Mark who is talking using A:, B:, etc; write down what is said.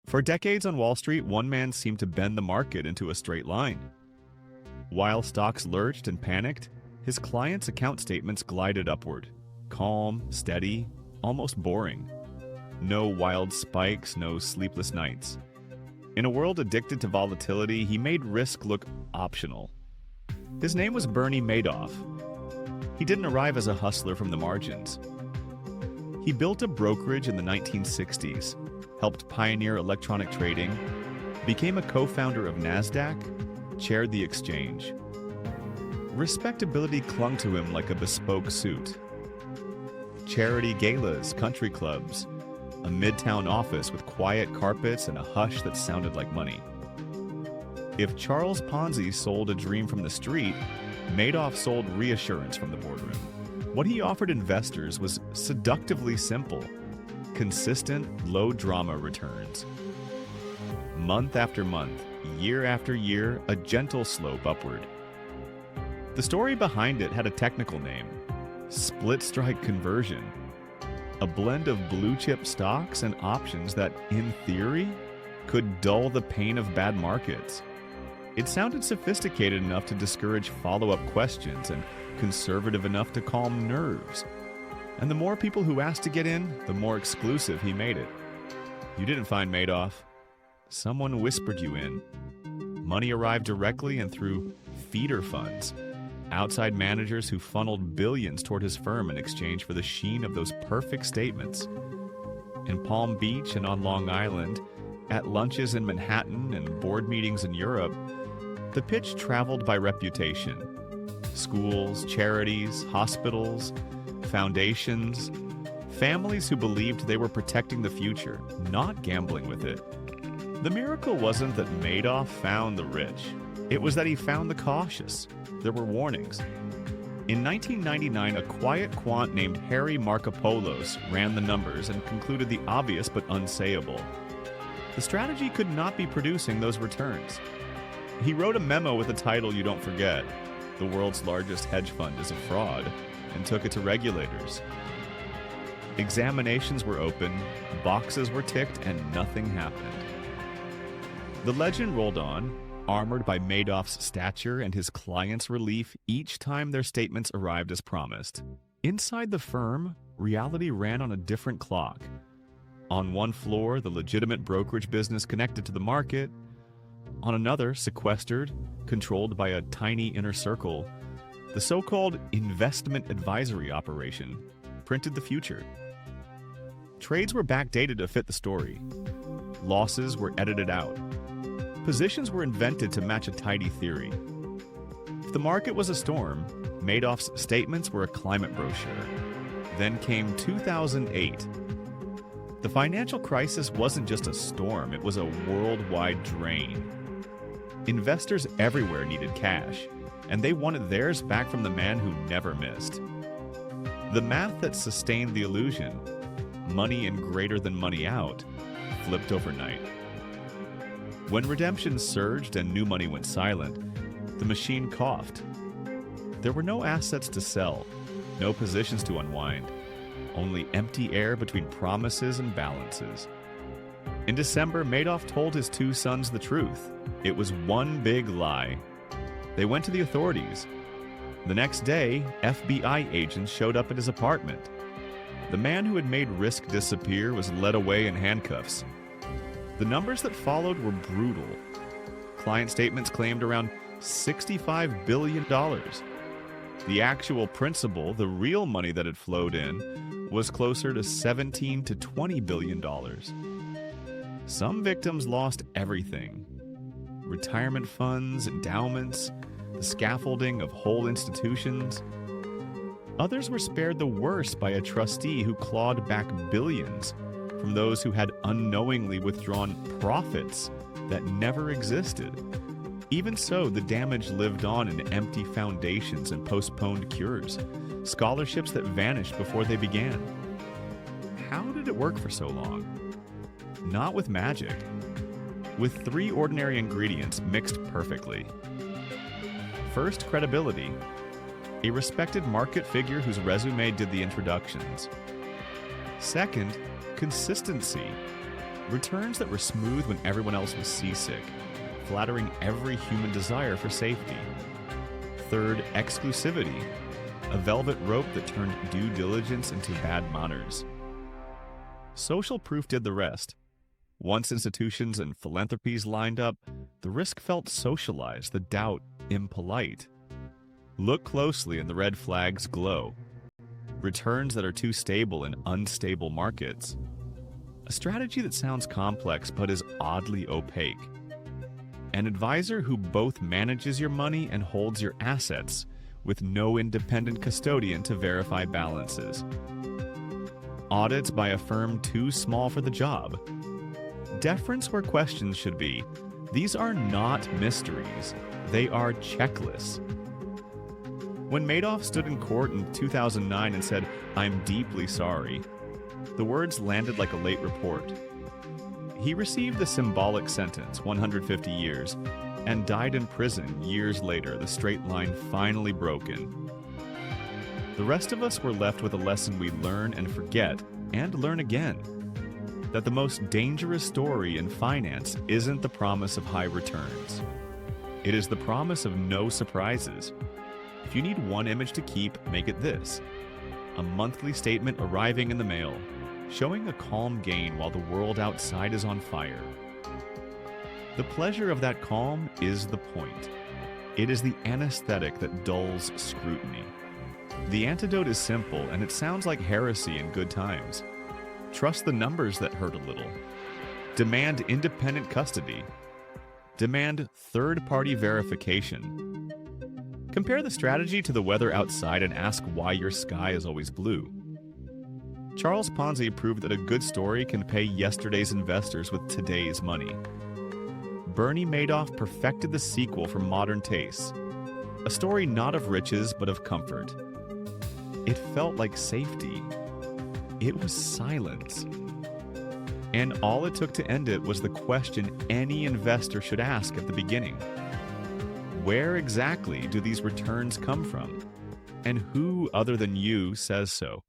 A: For decades on Wall Street, one man seemed to bend the market into a straight line. While stocks lurched and panicked, his clients' account statements glided upward. Calm, steady, almost boring. No wild spikes, no sleepless nights. In a world addicted to volatility, he made risk look optional. His name was Bernie Madoff. He didn't arrive as a hustler from the margins. He built a brokerage in the 1960s, helped pioneer electronic trading, became a co-founder of NASDAQ, chaired the exchange. Respectability clung to him like a bespoke suit. Charity galas, country clubs, a midtown office with quiet carpets and a hush that sounded like money. If Charles Ponzi sold a dream from the street, Madoff sold reassurance from the boardroom. What he offered investors was seductively simple: consistent, low-drama returns. Month after month, year after year, a gentle slope upward. The story behind it had a technical name: split-strike conversion. A blend of blue-chip stocks and options that, in theory, could dull the pain of bad markets. It sounded sophisticated enough to discourage follow-up questions and conservative enough to calm nerves. And the more people who asked to get in, the more exclusive he made it. You didn't find Madoff. Someone whispered you in. Money arrived directly and through feeder funds, outside managers who funneled billions toward his firm in exchange for the sheen of those perfect statements. In Palm Beach and on Long Island, at lunches in Manhattan and board meetings in Europe, the pitch traveled by reputation. Schools, charities, hospitals, foundations, families who believed they were protecting the future, not gambling with it. The miracle wasn't that Madoff found the rich. It was that he found the cautious. There were warnings. In 1999, a quiet quant named Harry Markopolos ran the numbers and concluded the obvious but unsayable. The strategy could not be producing those returns. He wrote a memo with a title you don't forget: "The world's largest hedge fund is a fraud," and took it to regulators. Examinations were open, boxes were ticked, and nothing happened. The legend rolled on, armored by Madoff's stature and his clients' relief each time their statements arrived as promised. Inside the firm, reality ran on a different clock. On one floor, the legitimate brokerage business connected to the market. On another, sequestered, controlled by a tiny inner circle, the so-called investment advisory operation printed the future. Trades were backdated to fit the story. Losses were edited out. Positions were invented to match a tidy theory. If the market was a storm, Madoff's statements were a climate brochure. Then came 2008. The financial crisis wasn't just a storm, it was a worldwide drain. Investors everywhere needed cash, and they wanted theirs back from the man who never missed. The math that sustained the illusion, money in greater than money out, flipped overnight. When redemptions surged and new money went silent, the machine coughed. There were no assets to sell, no positions to unwind, only empty air between promises and balances. In December, Madoff told his two sons the truth. It was one big lie. They went to the authorities. The next day, FBI agents showed up at his apartment. The man who had made risk disappear was led away in handcuffs. The numbers that followed were brutal. Client statements claimed around $65 billion. The actual principal, the real money that had flowed in, was closer to $17 to $20 billion. Some victims lost everything: retirement funds, endowments, the scaffolding of whole institutions. Others were spared the worst by a trustee who clawed back billions from those who had unknowingly withdrawn profits that never existed. Even so, the damage lived on in empty foundations and postponed cures, scholarships that vanished before they began. How did it work for so long? Not with magic. With three ordinary ingredients mixed perfectly. First, credibility. A respected market figure whose resume did the introductions. Second, consistency. Returns that were smooth when everyone else was seasick, flattering every human desire for safety. Third, exclusivity, a velvet rope that turned due diligence into bad manners. Social proof did the rest. Once institutions and philanthropies lined up, the risk felt socialized, the doubt impolite. Look closely and the red flags glow. Returns that are too stable in unstable markets. A strategy that sounds complex but is oddly opaque. An advisor who both manages your money and holds your assets, with no independent custodian to verify balances. Audits by a firm too small for the job. Deference where questions should be. These are not mysteries. They are checklists. When Madoff stood in court in 2009 and said, "I'm deeply sorry," the words landed like a late report. He received the symbolic sentence, 150 years, and died in prison years later, the straight line finally broken. The rest of us were left with a lesson we learn and forget, and learn again. That the most dangerous story in finance isn't the promise of high returns. It is the promise of no surprises. If you need one image to keep, make it this: a monthly statement arriving in the mail, showing a calm gain while the world outside is on fire. The pleasure of that calm is the point. It is the anesthetic that dulls scrutiny. The antidote is simple, and it sounds like heresy in good times. Trust the numbers that hurt a little. Demand independent custody. Demand third-party verification. Compare the strategy to the weather outside and ask why your sky is always blue. Charles Ponzi proved that a good story can pay yesterday's investors with today's money. Bernie Madoff perfected the sequel for modern tastes. A story not of riches, but of comfort. It felt like safety. It was silence. And all it took to end it was the question any investor should ask at the beginning. Where exactly do these returns come from? And who other than you says so?